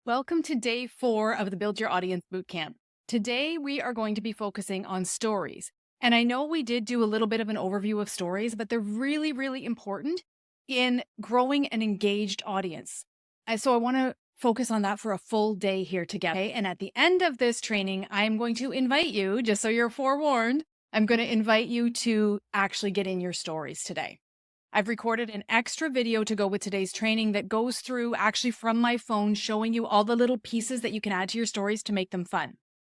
Welcome to day 4 of the Build Your Audience Bootcamp. Today, we are going to be focusing on stories. And I know we did do a little bit of an overview of stories, but they're really, really important in growing an engaged audience. And so I want to focus on that for a full day here together. Okay? And at the end of this training, I'm going to invite you, just so you're forewarned, I'm going to invite you to actually get in your stories today. I've recorded an extra video to go with today's training that goes through actually from my phone, showing you all the little pieces that you can add to your stories to make them fun.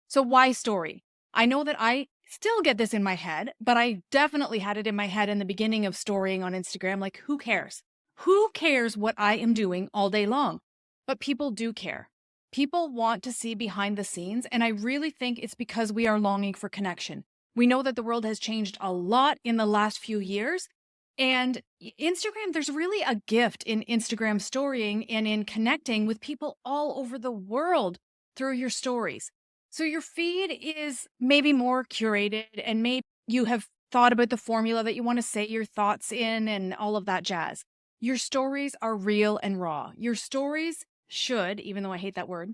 So why story? I know that I still get this in my head, but I definitely had it in my head in the beginning of storying on Instagram. Like, who cares? Who cares what I am doing all day long? But people do care. People want to see behind the scenes. And I really think it's because we are longing for connection. We know that the world has changed a lot in the last few years. And Instagram, there's really a gift in Instagram storying and in connecting with people all over the world through your stories. So your feed is maybe more curated, and maybe you have thought about the formula that you want to say your thoughts in and all of that jazz. Your stories are real and raw. Your stories should, even though I hate that word,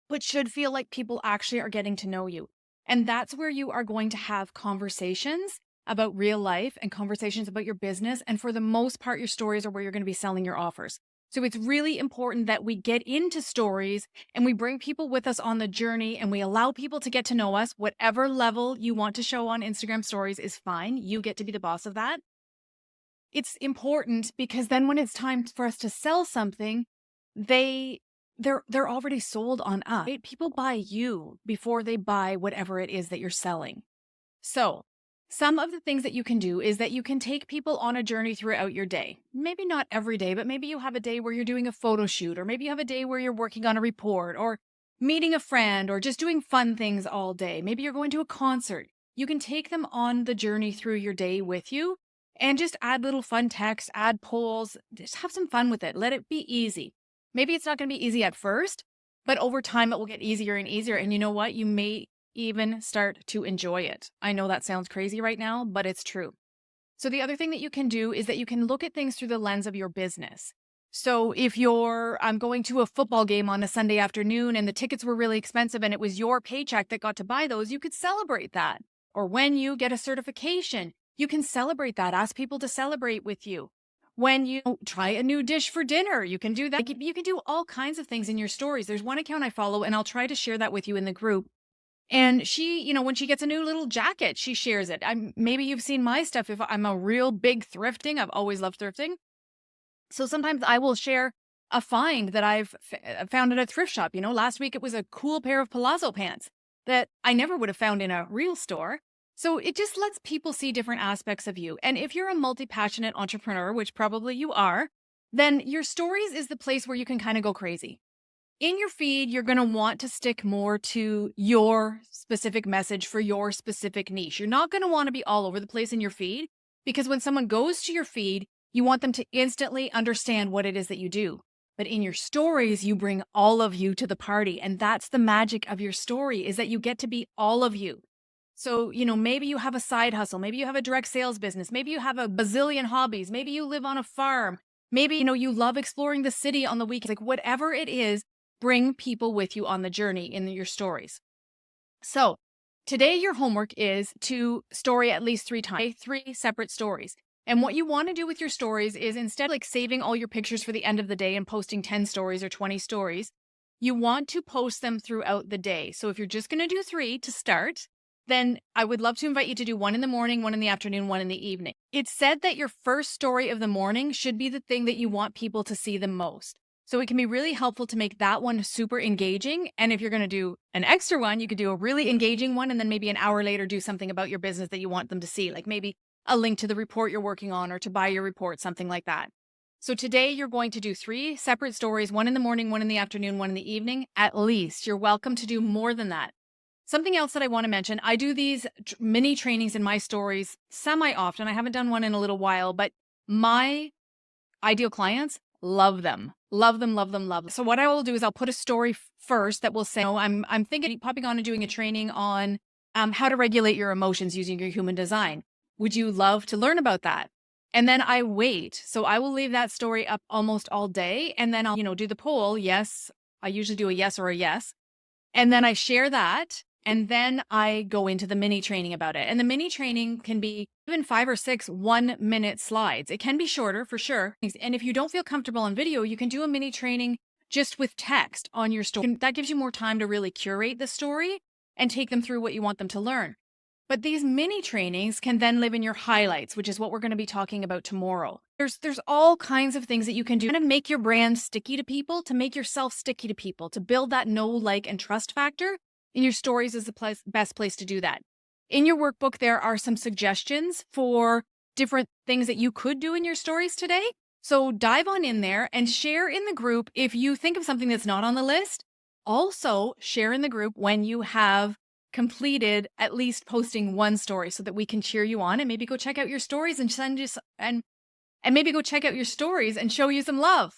but should feel like people actually are getting to know you. And that's where you are going to have conversations about real life and conversations about your business. And for the most part, your stories are where you're going to be selling your offers. So it's really important that we get into stories and we bring people with us on the journey and we allow people to get to know us. Whatever level you want to show on Instagram stories is fine. You get to be the boss of that. It's important because then when it's time for us to sell something, they're already sold on us. Right? People buy you before they buy whatever it is that you're selling. So some of the things that you can do is that you can take people on a journey throughout your day. Maybe not every day, but maybe you have a day where you're doing a photo shoot, or maybe you have a day where you're working on a report or meeting a friend or just doing fun things all day. Maybe you're going to a concert. You can take them on the journey through your day with you and just add little fun text, add polls, just have some fun with it. Let it be easy. Maybe it's not going to be easy at first, but over time it will get easier and easier. And you know what? You may even start to enjoy it. I know that sounds crazy right now, but it's true. So the other thing that you can do is that you can look at things through the lens of your business. So if I'm going to a football game on a Sunday afternoon and the tickets were really expensive and it was your paycheck that got to buy those, you could celebrate that. Or when you get a certification, you can celebrate that. Ask people to celebrate with you. When you try a new dish for dinner, you can do that. You can do all kinds of things in your stories. There's one account I follow, and I'll try to share that with you in the group. And she, when she gets a new little jacket, she shares it. Maybe you've seen my stuff. If I'm a real big thrifting, I've always loved thrifting. So sometimes I will share a find that I've found at a thrift shop. Last week it was a cool pair of palazzo pants that I never would have found in a real store. So it just lets people see different aspects of you. And if you're a multi-passionate entrepreneur, which probably you are, then your stories is the place where you can kind of go crazy. In your feed, you're going to want to stick more to your specific message for your specific niche. You're not going to want to be all over the place in your feed, because when someone goes to your feed, you want them to instantly understand what it is that you do. But in your stories, you bring all of you to the party. And that's the magic of your story, is that you get to be all of you. So, maybe you have a side hustle. Maybe you have a direct sales business. Maybe you have a bazillion hobbies. Maybe you live on a farm. Maybe, you love exploring the city on the weekends. Like, whatever it is, bring people with you on the journey in your stories. So today your homework is to story at least 3 times, 3 separate stories. And what you want to do with your stories is, instead of saving all your pictures for the end of the day and posting 10 stories or 20 stories, you want to post them throughout the day. So if you're just going to do 3 to start, then I would love to invite you to do 1 in the morning, 1 in the afternoon, 1 in the evening. It's said that your first story of the morning should be the thing that you want people to see the most. So it can be really helpful to make that one super engaging. And if you're going to do an extra one, you could do a really engaging one, and then maybe an hour later do something about your business that you want them to see, like maybe a link to the report you're working on or to buy your report, something like that. So today you're going to do 3 separate stories, 1 in the morning, 1 in the afternoon, 1 in the evening, at least. You're welcome to do more than that. Something else that I want to mention, I do these mini trainings in my stories semi-often. I haven't done one in a little while, but my ideal clients love them. Love them, love them, love them. So what I will do is I'll put a story first that will say, I'm thinking of popping on and doing a training on how to regulate your emotions using your human design. Would you love to learn about that? And then I wait. So I will leave that story up almost all day. And then I'll, do the poll. Yes, I usually do a yes or a yes. And then I share that. And then I go into the mini training about it. And the mini training can be even 5 or 6 1-minute slides. It can be shorter for sure. And if you don't feel comfortable on video, you can do a mini training just with text on your story. That gives you more time to really curate the story and take them through what you want them to learn. But these mini trainings can then live in your highlights, which is what we're going to be talking about tomorrow. There's all kinds of things that you can do to make your brand sticky to people, to make yourself sticky to people, to build that know, like, and trust factor. And your stories is the best place to do that. In your workbook, there are some suggestions for different things that you could do in your stories today. So dive on in there and share in the group if you think of something that's not on the list. Also, share in the group when you have completed at least posting one story so that we can cheer you on and maybe go check out your stories and maybe go check out your stories and show you some love.